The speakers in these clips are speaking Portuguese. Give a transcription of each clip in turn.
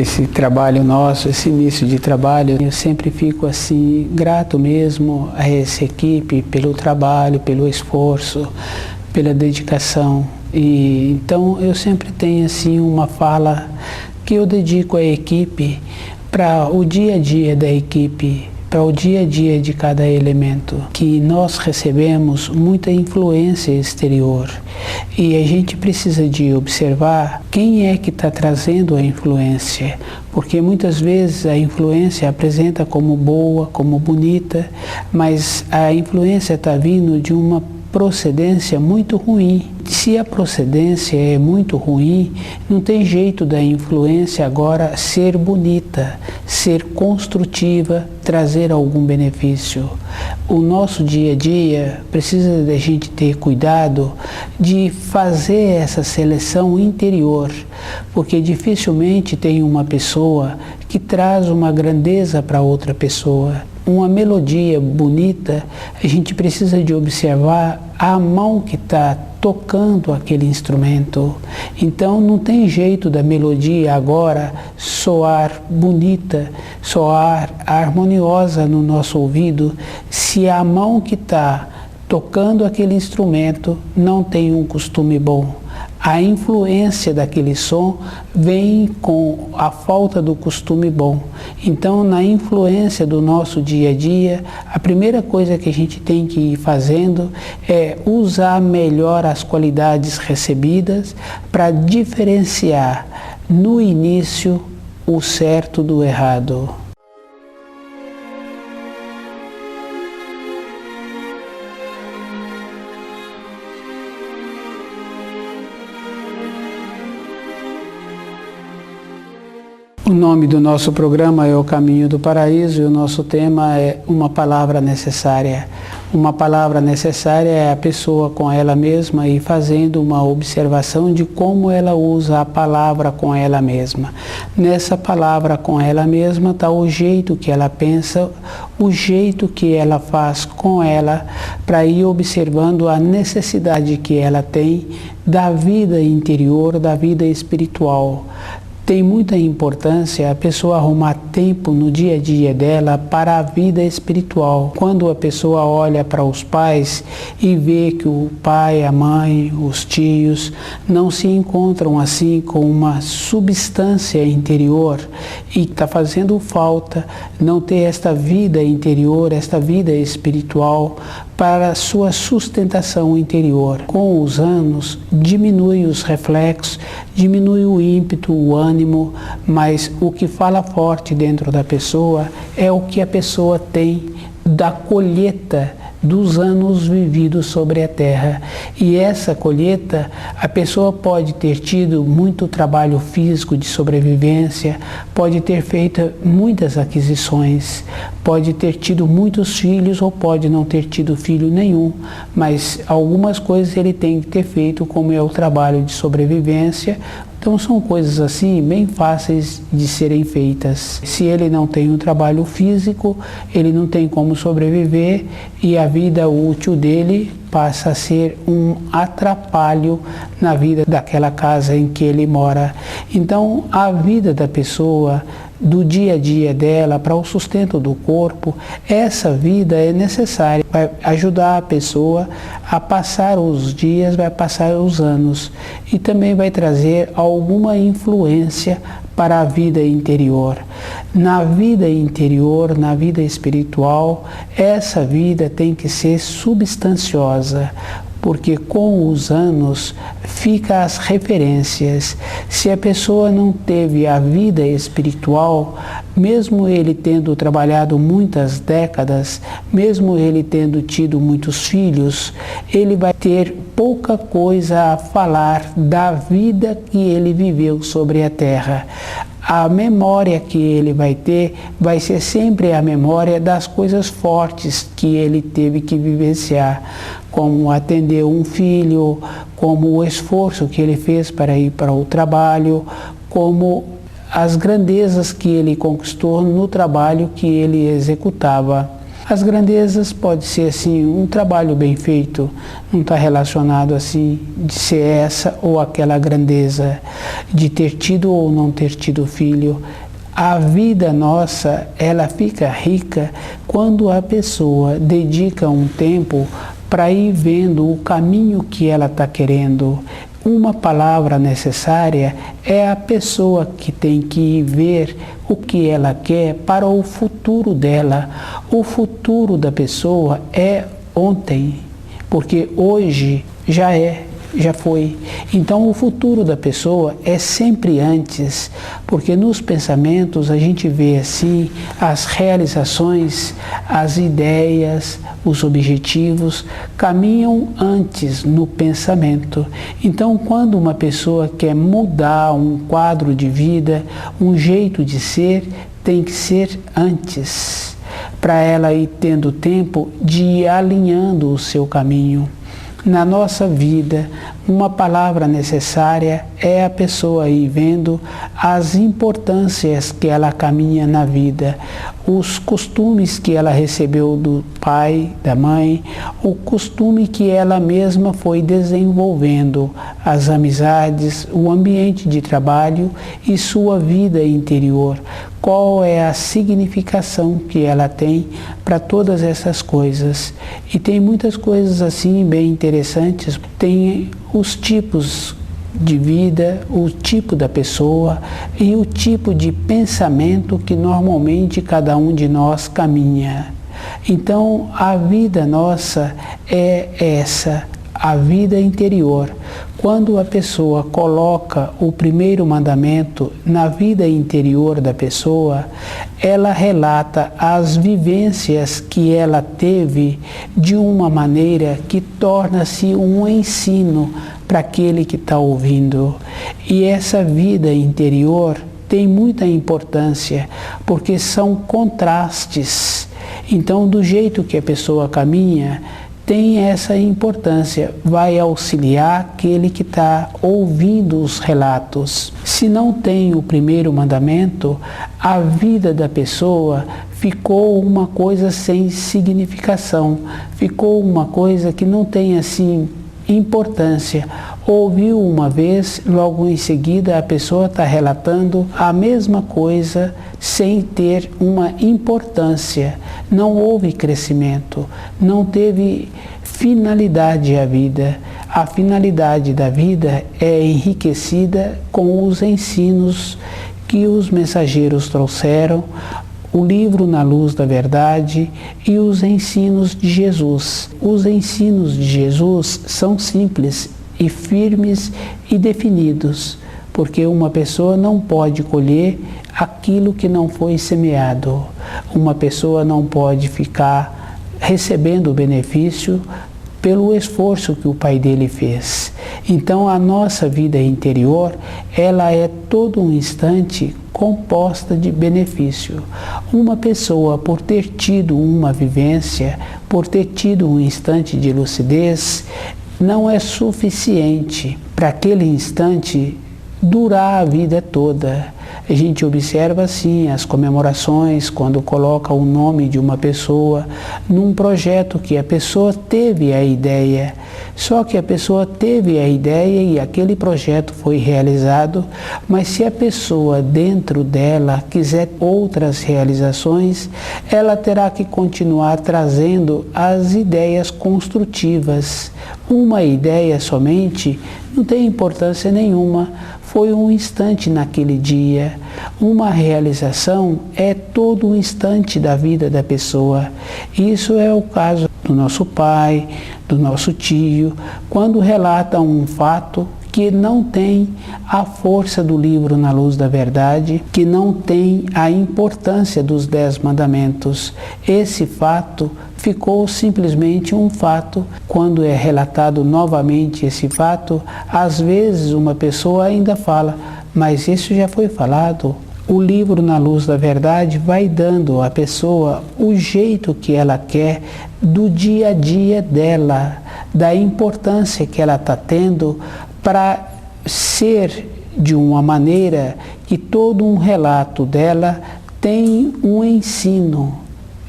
esse trabalho nosso, esse início de trabalho, eu sempre fico assim grato mesmo a essa equipe pelo trabalho, pelo esforço, pela dedicação. E então eu sempre tenho assim uma fala que eu dedico à equipe, para o dia a dia da equipe, para o dia a dia de cada elemento, que nós recebemos muita influência exterior e a gente precisa de observar quem é que está trazendo a influência, porque muitas vezes a influência apresenta como boa, como bonita, mas a influência está vindo de uma procedência muito ruim. Se a procedência é muito ruim, não tem jeito da influência agora ser bonita, ser construtiva, trazer algum benefício. O nosso dia a dia precisa da gente ter cuidado de fazer essa seleção interior, porque dificilmente tem uma pessoa que traz uma grandeza para outra pessoa. Uma melodia bonita, a gente precisa de observar a mão que está tocando aquele instrumento. Então não tem jeito da melodia agora soar bonita, soar harmoniosa no nosso ouvido, se a mão que está tocando aquele instrumento não tem um costume bom. A influência daquele som vem com a falta do costume bom. Então, na influência do nosso dia a dia, a primeira coisa que a gente tem que ir fazendo é usar melhor as qualidades recebidas para diferenciar no início o certo do errado. O nome do nosso programa é O Caminho do Paraíso e o nosso tema é Uma Palavra Necessária. Uma palavra necessária é a pessoa com ela mesma e fazendo uma observação de como ela usa a palavra com ela mesma. Nessa palavra com ela mesma está o jeito que ela pensa, o jeito que ela faz com ela, para ir observando a necessidade que ela tem da vida interior, da vida espiritual. Tem muita importância a pessoa arrumar tempo no dia a dia dela para a vida espiritual. Quando a pessoa olha para os pais e vê que o pai, a mãe, os tios não se encontram assim com uma substância interior e está fazendo falta não ter esta vida interior, esta vida espiritual para sua sustentação interior. Com os anos, diminui os reflexos, diminui o ímpeto, o ânimo, mas o que fala forte dentro da pessoa é o que a pessoa tem da colheita dos anos vividos sobre a terra. E essa colheita, a pessoa pode ter tido muito trabalho físico de sobrevivência, pode ter feito muitas aquisições, pode ter tido muitos filhos ou pode não ter tido filho nenhum, mas algumas coisas ele tem que ter feito, como é o trabalho de sobrevivência. Então são coisas assim bem fáceis de serem feitas. Se ele não tem um trabalho físico, ele não tem como sobreviver e a vida útil dele passa a ser um atrapalho na vida daquela casa em que ele mora. Então a vida da pessoa, do dia a dia dela, para o sustento do corpo, essa vida é necessária. Vai ajudar a pessoa a passar os dias, vai passar os anos e também vai trazer alguma influência para a vida interior. Na vida interior, na vida espiritual, essa vida tem que ser substanciosa, porque com os anos fica as referências. Se a pessoa não teve a vida espiritual, mesmo ele tendo trabalhado muitas décadas, mesmo ele tendo tido muitos filhos, ele vai ter pouca coisa a falar da vida que ele viveu sobre a terra. A memória que ele vai ter vai ser sempre a memória das coisas fortes que ele teve que vivenciar, como atender um filho, como o esforço que ele fez para ir para o trabalho, como as grandezas que ele conquistou no trabalho que ele executava. As grandezas pode ser assim, um trabalho bem feito, não está relacionado assim de ser essa ou aquela grandeza, de ter tido ou não ter tido filho. A vida nossa, ela fica rica quando a pessoa dedica um tempo para ir vendo o caminho que ela está querendo. Uma palavra necessária é a pessoa que tem que ver o que ela quer para o futuro dela. O futuro da pessoa é ontem, porque hoje já foi. Então o futuro da pessoa é sempre antes, porque nos pensamentos a gente vê assim as realizações, as ideias, os objetivos caminham antes no pensamento. Então quando uma pessoa quer mudar um quadro de vida, um jeito de ser, tem que ser antes, para ela ir tendo tempo de ir alinhando o seu caminho. Na nossa vida, uma palavra necessária é a pessoa ir vendo as importâncias que ela caminha na vida, os costumes que ela recebeu do pai, da mãe, o costume que ela mesma foi desenvolvendo, as amizades, o ambiente de trabalho e sua vida interior. Qual é a significação que ela tem para todas essas coisas. E tem muitas coisas assim bem interessantes. Tem os tipos de vida, o tipo da pessoa e o tipo de pensamento que normalmente cada um de nós caminha. Então a vida nossa é essa, a vida interior. Quando a pessoa coloca o primeiro mandamento na vida interior da pessoa, ela relata as vivências que ela teve de uma maneira que torna-se um ensino para aquele que está ouvindo. E essa vida interior tem muita importância, porque são contrastes. Então, do jeito que a pessoa caminha, tem essa importância, vai auxiliar aquele que está ouvindo os relatos. Se não tem o primeiro mandamento, a vida da pessoa ficou uma coisa sem significação, ficou uma coisa que não tem assim importância. Ouviu uma vez, logo em seguida a pessoa está relatando a mesma coisa sem ter uma importância. Não houve crescimento, não teve finalidade a vida. A finalidade da vida é enriquecida com os ensinos que os mensageiros trouxeram, o livro Na Luz da Verdade e os ensinos de Jesus. Os ensinos de Jesus são simples e firmes e definidos, porque uma pessoa não pode colher aquilo que não foi semeado. Uma pessoa não pode ficar recebendo o benefício pelo esforço que o pai dele fez. Então a nossa vida interior, ela é todo um instante composta de benefício. Uma pessoa, por ter tido uma vivência, por ter tido um instante de lucidez, não é suficiente para aquele instante durar a vida toda. A gente observa assim as comemorações quando coloca o nome de uma pessoa num projeto que a pessoa teve a ideia. Só que a pessoa teve a ideia e aquele projeto foi realizado, mas se a pessoa dentro dela quiser outras realizações, ela terá que continuar trazendo as ideias construtivas. Uma ideia somente não tem importância nenhuma. Foi um instante naquele dia. Uma realização é todo um instante da vida da pessoa. Isso é o caso do nosso pai, do nosso tio, quando relata um fato que não tem a força do livro Na Luz da Verdade, que não tem a importância dos 10 mandamentos. Esse fato ficou simplesmente um fato. Quando é relatado novamente esse fato, às vezes uma pessoa ainda fala, mas isso já foi falado. O livro Na Luz da Verdade vai dando à pessoa o jeito que ela quer do dia a dia dela, da importância que ela está tendo para ser de uma maneira que todo um relato dela tem um ensino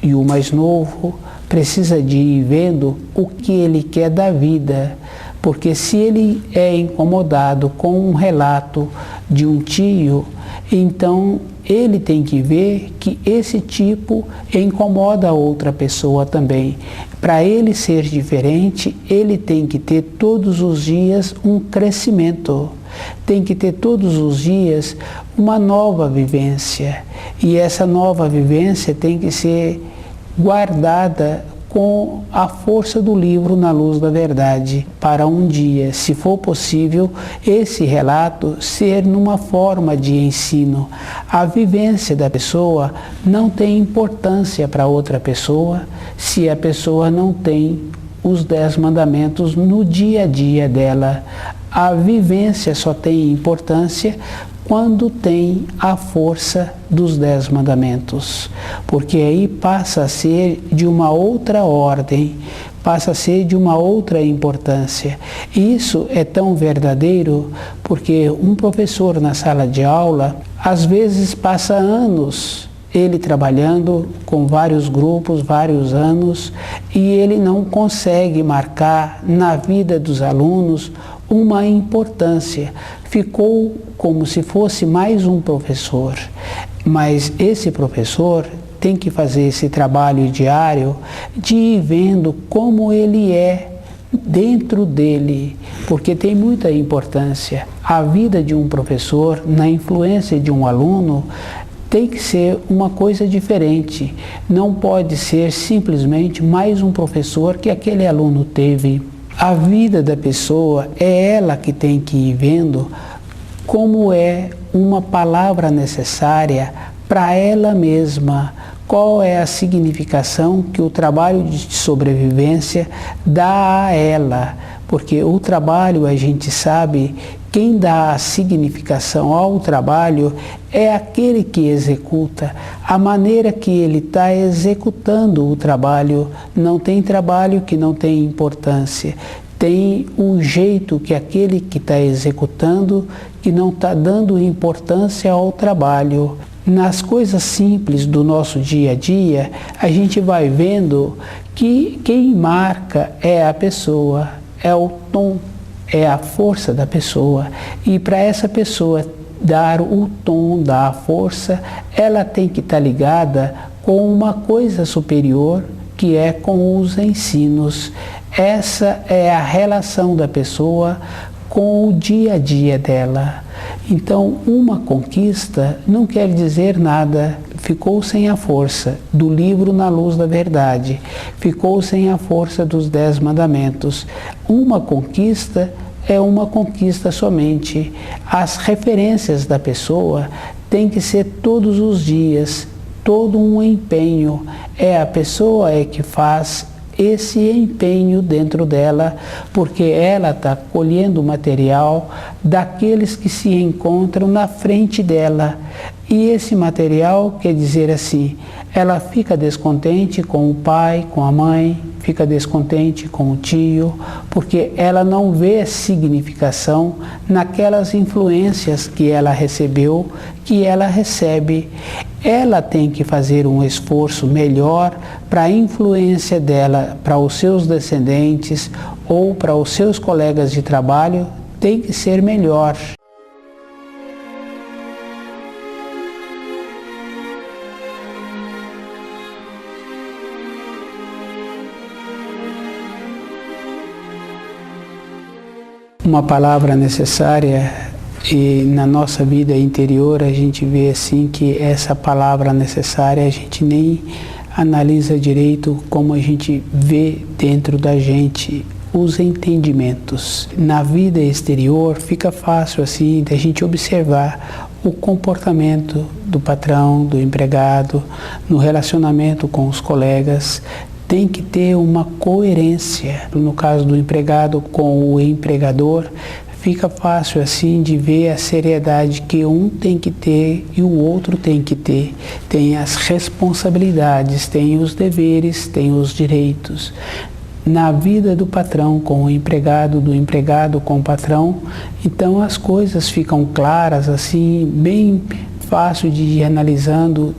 e o mais novo precisa de ir vendo o que ele quer da vida, porque se ele é incomodado com um relato de um tio, então ele tem que ver que esse tipo incomoda a outra pessoa também. Para ele ser diferente, ele tem que ter todos os dias um crescimento, tem que ter todos os dias uma nova vivência. E essa nova vivência tem que ser guardada com a força do livro Na Luz da Verdade, para um dia, se for possível, esse relato ser numa forma de ensino. A vivência da pessoa não tem importância para outra pessoa se a pessoa não tem os 10 mandamentos no dia a dia dela. A vivência só tem importância quando tem a força dos 10 mandamentos, porque aí passa a ser de uma outra ordem, passa a ser de uma outra importância. E isso é tão verdadeiro porque um professor na sala de aula, às vezes passa anos ele trabalhando com vários grupos, vários anos, e ele não consegue marcar na vida dos alunos uma importância. Ficou como se fosse mais um professor, mas esse professor tem que fazer esse trabalho diário de ir vendo como ele é dentro dele, porque tem muita importância. A vida de um professor, na influência de um aluno, tem que ser uma coisa diferente. Não pode ser simplesmente mais um professor que aquele aluno teve. A vida da pessoa é ela que tem que ir vendo como é uma palavra necessária para ela mesma. Qual é a significação que o trabalho de sobrevivência dá a ela? Porque o trabalho, a gente sabe, quem dá a significação ao trabalho é aquele que executa. A maneira que ele está executando o trabalho, não tem trabalho que não tem importância. Tem o jeito que aquele que está executando, que não está dando importância ao trabalho. Nas coisas simples do nosso dia a dia, a gente vai vendo que quem marca é a pessoa, é o tom, é a força da pessoa. E para essa pessoa dar o tom, dar a força, ela tem que estar ligada com uma coisa superior, que é com os ensinos. Essa é a relação da pessoa com o dia a dia dela. Então, uma conquista não quer dizer nada. Ficou sem a força do livro Na Luz da Verdade, ficou sem a força dos 10 mandamentos. Uma conquista é uma conquista somente. As referências da pessoa têm que ser todos os dias, todo um empenho. É a pessoa que faz esse empenho dentro dela, porque ela está colhendo material daqueles que se encontram na frente dela. E esse material quer dizer assim, ela fica descontente com o pai, com a mãe, fica descontente com o tio, porque ela não vê significação naquelas influências que ela recebeu, que ela recebe. Ela tem que fazer um esforço melhor para a influência dela, para os seus descendentes ou para os seus colegas de trabalho, tem que ser melhor. Uma palavra necessária, e na nossa vida interior a gente vê assim que essa palavra necessária a gente nem analisa direito, como a gente vê dentro da gente os entendimentos. Na vida exterior fica fácil assim da gente observar o comportamento do patrão, do empregado, no relacionamento com os colegas. Tem que ter uma coerência. No caso do empregado com o empregador, fica fácil assim de ver a seriedade que um tem que ter e o outro tem que ter. Tem as responsabilidades, tem os deveres, tem os direitos. Na vida do patrão com o empregado, do empregado com o patrão, então as coisas ficam claras assim, bem fácil de ir analisando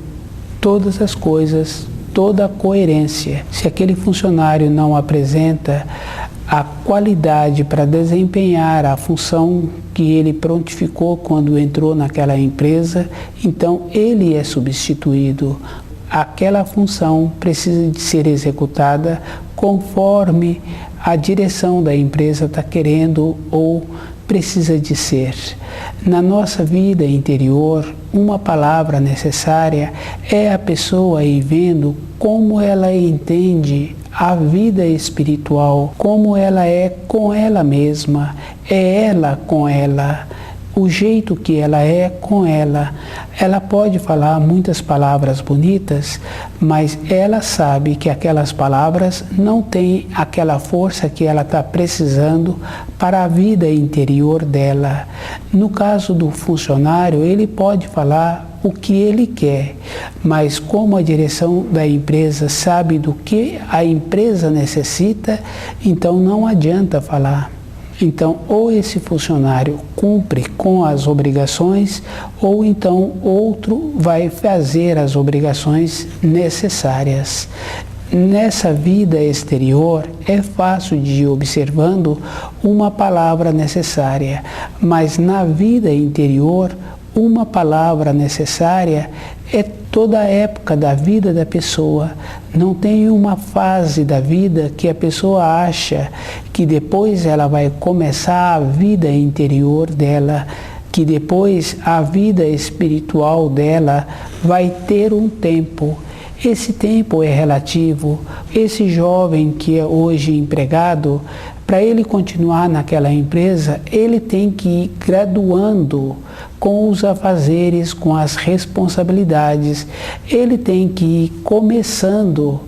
todas as coisas toda a coerência. Se aquele funcionário não apresenta a qualidade para desempenhar a função que ele prontificou quando entrou naquela empresa, então ele é substituído. Aquela função precisa de ser executada conforme a direção da empresa está querendo ou precisa de ser. Na nossa vida interior, uma palavra necessária é a pessoa ir vendo como ela entende a vida espiritual, como ela é com ela mesma, é ela com ela, o jeito que ela é com ela. Ela pode falar muitas palavras bonitas, mas ela sabe que aquelas palavras não têm aquela força que ela está precisando para a vida interior dela. No caso do funcionário, ele pode falar o que ele quer, mas como a direção da empresa sabe do que a empresa necessita, então não adianta falar. Então, ou esse funcionário cumpre com as obrigações, ou então outro vai fazer as obrigações necessárias. Nessa vida exterior, é fácil de ir observando uma palavra necessária, mas na vida interior, uma palavra necessária é toda a época da vida da pessoa. Não tem uma fase da vida que a pessoa acha que depois ela vai começar a vida interior dela, que depois a vida espiritual dela vai ter um tempo. Esse tempo é relativo. Esse jovem que é hoje empregado, para ele continuar naquela empresa, ele tem que ir graduando com os afazeres, com as responsabilidades. Ele tem que ir começando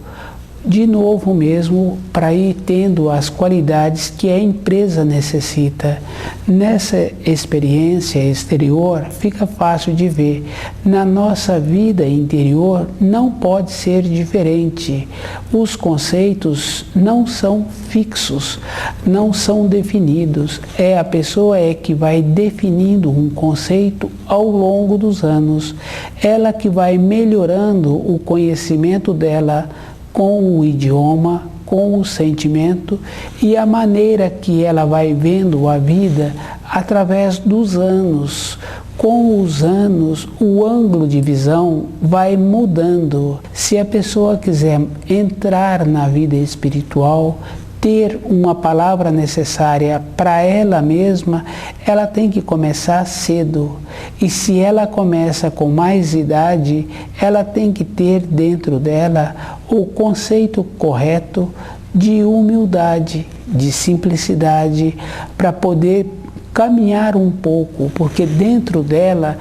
de novo mesmo para ir tendo as qualidades que a empresa necessita. Nessa experiência exterior fica fácil de ver. Na nossa vida interior não pode ser diferente. Os conceitos não são fixos, não são definidos. A pessoa que vai definindo um conceito ao longo dos anos. Ela que vai melhorando o conhecimento dela com o idioma, com o sentimento e a maneira que ela vai vendo a vida através dos anos. Com os anos, o ângulo de visão vai mudando. Se a pessoa quiser entrar na vida espiritual, ter uma palavra necessária para ela mesma, ela tem que começar cedo. E se ela começa com mais idade, ela tem que ter dentro dela o conceito correto de humildade, de simplicidade, para poder caminhar um pouco, porque dentro dela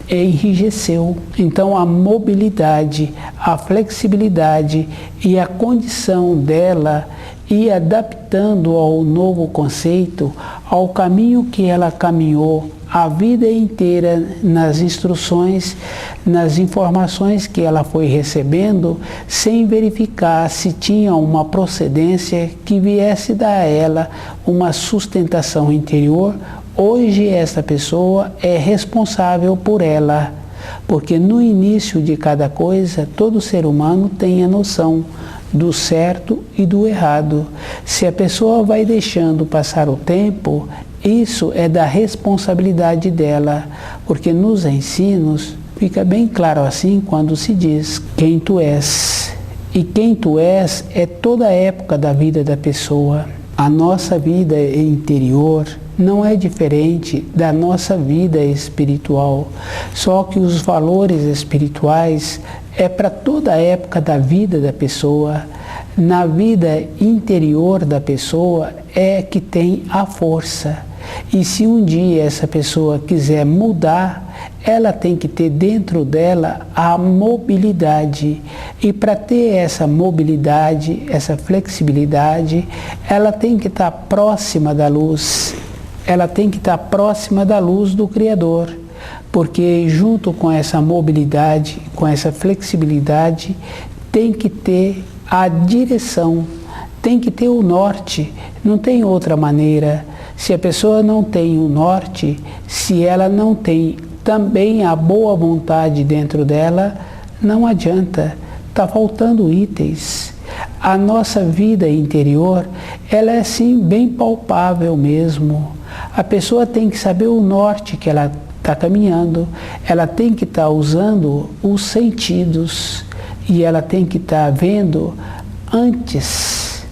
enrijeceu. Então a mobilidade, a flexibilidade e a condição dela ir adaptando ao novo conceito, ao caminho que ela caminhou a vida inteira nas instruções, nas informações que ela foi recebendo, sem verificar se tinha uma procedência que viesse dar a ela uma sustentação interior. Hoje essa pessoa é responsável por ela, porque no início de cada coisa, todo ser humano tem a noção do certo e do errado. Se a pessoa vai deixando passar o tempo, isso é da responsabilidade dela, porque nos ensinos fica bem claro assim quando se diz quem tu és. E quem tu és é toda a época da vida da pessoa. A nossa vida interior não é diferente da nossa vida espiritual, só que os valores espirituais é para toda a época da vida da pessoa. Na vida interior da pessoa é que tem a força. E se um dia essa pessoa quiser mudar, ela tem que ter dentro dela a mobilidade. E para ter essa mobilidade, essa flexibilidade, ela tem que estar próxima da luz. Ela tem que estar próxima da luz do Criador. Porque junto com essa mobilidade, com essa flexibilidade, tem que ter a direção, tem que ter o norte, não tem outra maneira. Se a pessoa não tem o norte, se ela não tem também a boa vontade dentro dela, não adianta. está faltando itens. A nossa vida interior, ela é assim bem palpável mesmo. A pessoa tem que saber o norte que ela está caminhando, ela tem que estar usando os sentidos e ela tem que estar vendo antes,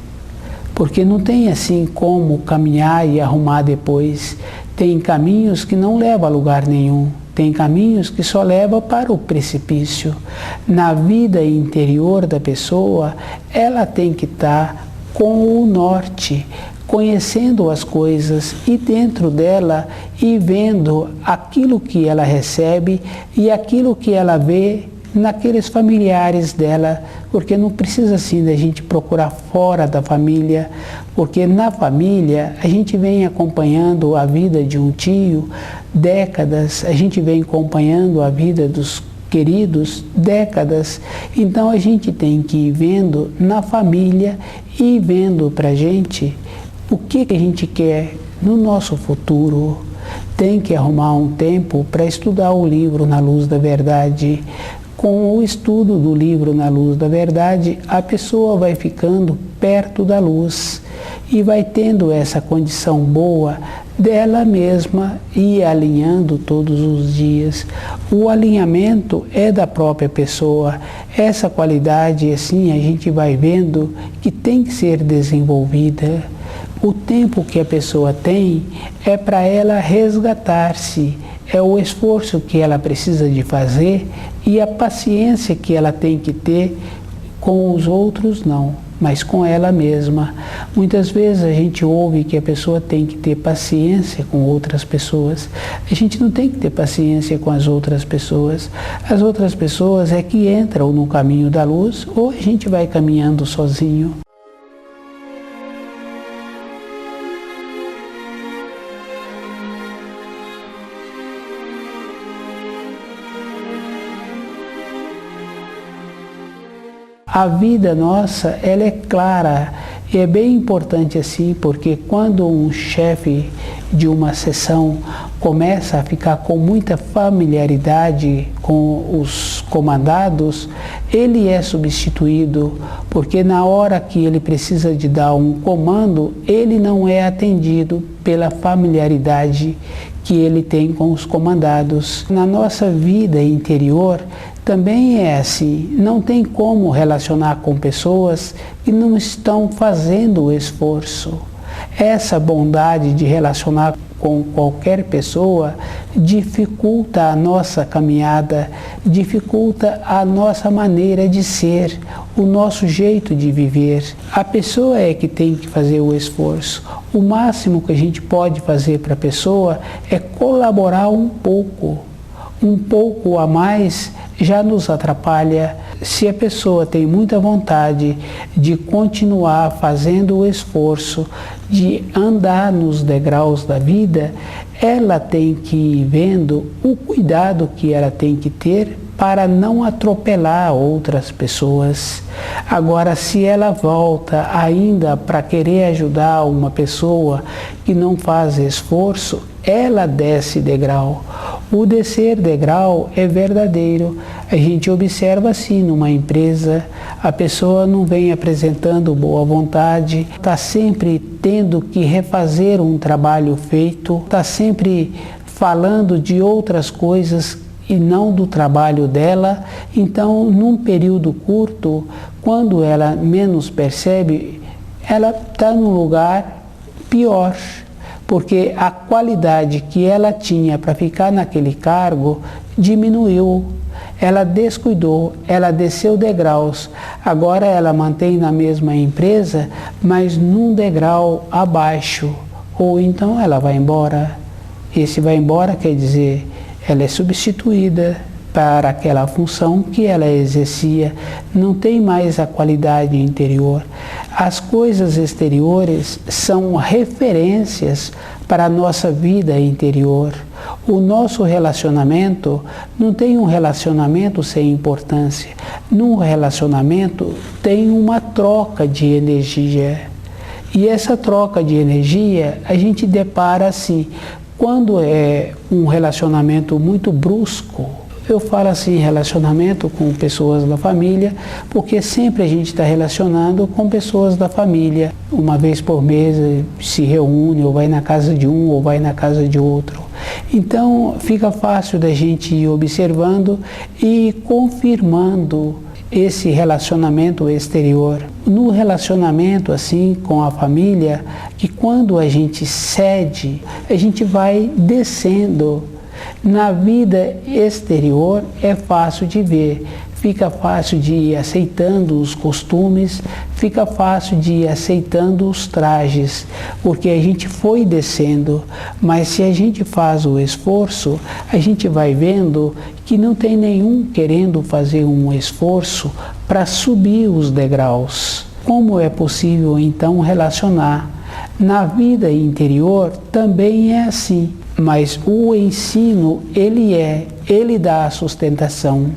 porque não tem assim como caminhar e arrumar depois. Tem caminhos que não levam a lugar nenhum. Tem caminhos que só levam para o precipício. Na vida interior da pessoa, ela tem que estar com o norte, conhecendo as coisas e dentro dela e vendo aquilo que ela recebe e aquilo que ela vê naqueles familiares dela, porque não precisa assim da gente procurar fora da família, porque na família a gente vem acompanhando a vida de um tio décadas, a gente vem acompanhando a vida dos queridos décadas, então a gente tem que ir vendo na família e vendo para a gente o que a gente quer no nosso futuro. Tem que arrumar um tempo para estudar o livro Na Luz da Verdade. Com o estudo do livro Na Luz da Verdade, a pessoa vai ficando perto da luz e vai tendo essa condição boa dela mesma e alinhando todos os dias. O alinhamento é da própria pessoa. Essa qualidade, assim, a gente vai vendo que tem que ser desenvolvida. O tempo que a pessoa tem é para ela resgatar-se, é o esforço que ela precisa de fazer e a paciência que ela tem que ter com os outros não, mas com ela mesma. Muitas vezes a gente ouve que a pessoa tem que ter paciência com outras pessoas. A gente não tem que ter paciência com as outras pessoas. As outras pessoas é que entram no caminho da luz ou a gente vai caminhando sozinho. A vida nossa, ela é clara e é bem importante assim, porque quando um chefe de uma seção começa a ficar com muita familiaridade com os comandados, ele é substituído, porque na hora que ele precisa de dar um comando, ele não é atendido pela familiaridade que ele tem com os comandados. Na nossa vida interior, também é assim, não tem como relacionar com pessoas que não estão fazendo o esforço. Essa bondade de relacionar com qualquer pessoa dificulta a nossa caminhada, dificulta a nossa maneira de ser, o nosso jeito de viver. A pessoa é que tem que fazer o esforço. O máximo que a gente pode fazer para a pessoa é colaborar um pouco a mais já nos atrapalha. Se a pessoa tem muita vontade de continuar fazendo o esforço, de andar nos degraus da vida, ela tem que ir vendo o cuidado que ela tem que ter para não atropelar outras pessoas. Agora, se ela volta ainda para querer ajudar uma pessoa que não faz esforço, ela desce degrau. O descer degrau é verdadeiro. A gente observa assim numa empresa, a pessoa não vem apresentando boa vontade, está sempre tendo que refazer um trabalho feito, está sempre falando de outras coisas e não do trabalho dela. Então, num período curto, quando ela menos percebe, ela está num lugar pior, porque a qualidade que ela tinha para ficar naquele cargo diminuiu. Ela descuidou, ela desceu degraus. Agora ela mantém na mesma empresa, mas num degrau abaixo. Ou então ela vai embora. Esse vai embora quer dizer, ela é substituída para aquela função que ela exercia, não tem mais a qualidade interior. As coisas exteriores são referências para a nossa vida interior. O nosso relacionamento não tem um relacionamento sem importância. Num relacionamento tem uma troca de energia. E essa troca de energia a gente depara assim, quando é um relacionamento muito brusco, Eu falo assim, relacionamento com pessoas da família, porque sempre a gente está relacionando com pessoas da família. Uma vez por mês se reúne, ou vai na casa de um, ou vai na casa de outro. Então fica fácil da gente ir observando e confirmando esse relacionamento exterior. No relacionamento assim com a família, que quando a gente cede, a gente vai descendo. Na vida exterior é fácil de ver, fica fácil de ir aceitando os costumes, fica fácil de ir aceitando os trajes, porque a gente foi descendo, mas se a gente faz o esforço, a gente vai vendo que não tem nenhum querendo fazer um esforço para subir os degraus. Como é possível então relacionar? Na vida interior também é assim, mas o ensino ele dá a sustentação.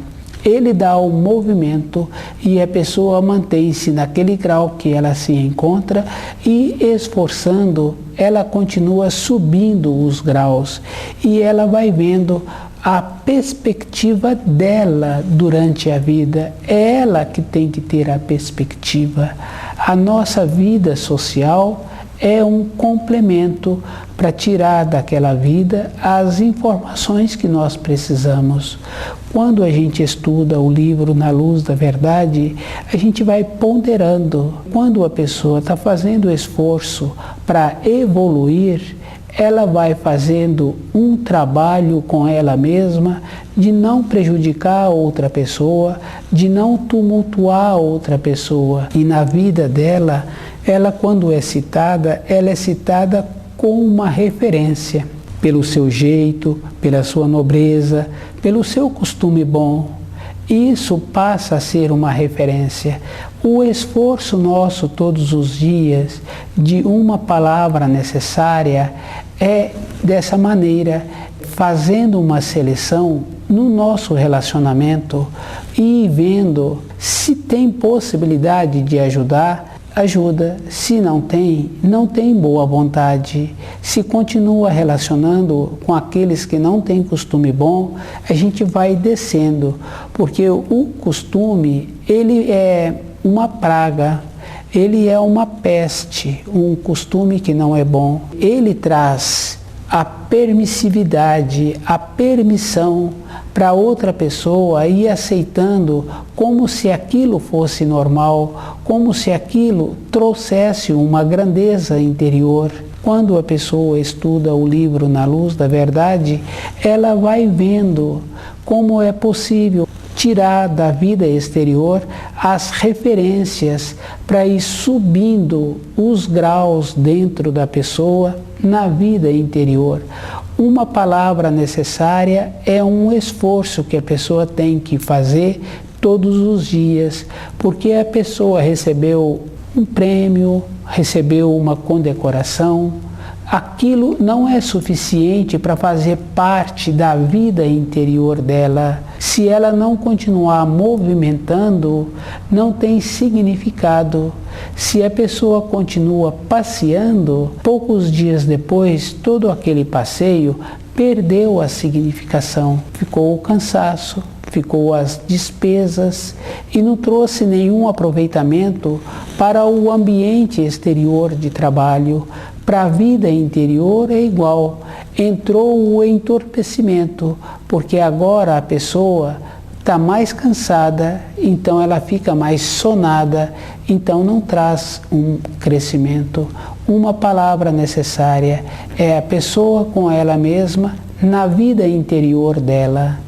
Ele dá o movimento e a pessoa mantém-se naquele grau que ela se encontra e esforçando, ela continua subindo os graus e ela vai vendo a perspectiva dela durante a vida. É ela que tem que ter a perspectiva. A nossa vida social é um complemento para tirar daquela vida as informações que nós precisamos. Quando a gente estuda o livro Na Luz da Verdade, a gente vai ponderando. Quando a pessoa está fazendo esforço para evoluir, ela vai fazendo um trabalho com ela mesma de não prejudicar a outra pessoa, de não tumultuar a outra pessoa. E na vida dela, ela quando é citada, ela é citada com uma referência, pelo seu jeito, pela sua nobreza, pelo seu costume bom. Isso passa a ser uma referência. O esforço nosso todos os dias de uma palavra necessária é dessa maneira, fazendo uma seleção no nosso relacionamento e vendo se tem possibilidade de ajudar, ajuda. Se não tem boa vontade. Se continua relacionando com aqueles que não têm costume bom, a gente vai descendo, porque o costume, ele é uma praga, ele é uma peste, um costume que não é bom. Ele traz a permissividade, a permissão para outra pessoa ir aceitando como se aquilo fosse normal, como se aquilo trouxesse uma grandeza interior. Quando a pessoa estuda o livro Na Luz da Verdade, ela vai vendo como é possível tirar da vida exterior as referências para ir subindo os graus dentro da pessoa na vida interior. Uma palavra necessária é um esforço que a pessoa tem que fazer todos os dias, porque a pessoa recebeu um prêmio, recebeu uma condecoração. Aquilo não é suficiente para fazer parte da vida interior dela. Se ela não continuar movimentando, não tem significado. Se a pessoa continua passeando, poucos dias depois, todo aquele passeio perdeu a significação. Ficou o cansaço, ficou as despesas e não trouxe nenhum aproveitamento para o ambiente exterior de trabalho. Para a vida interior é igual, entrou o entorpecimento, porque agora a pessoa está mais cansada, então ela fica mais sonada, então não traz um crescimento. Uma palavra necessária é a pessoa com ela mesma na vida interior dela.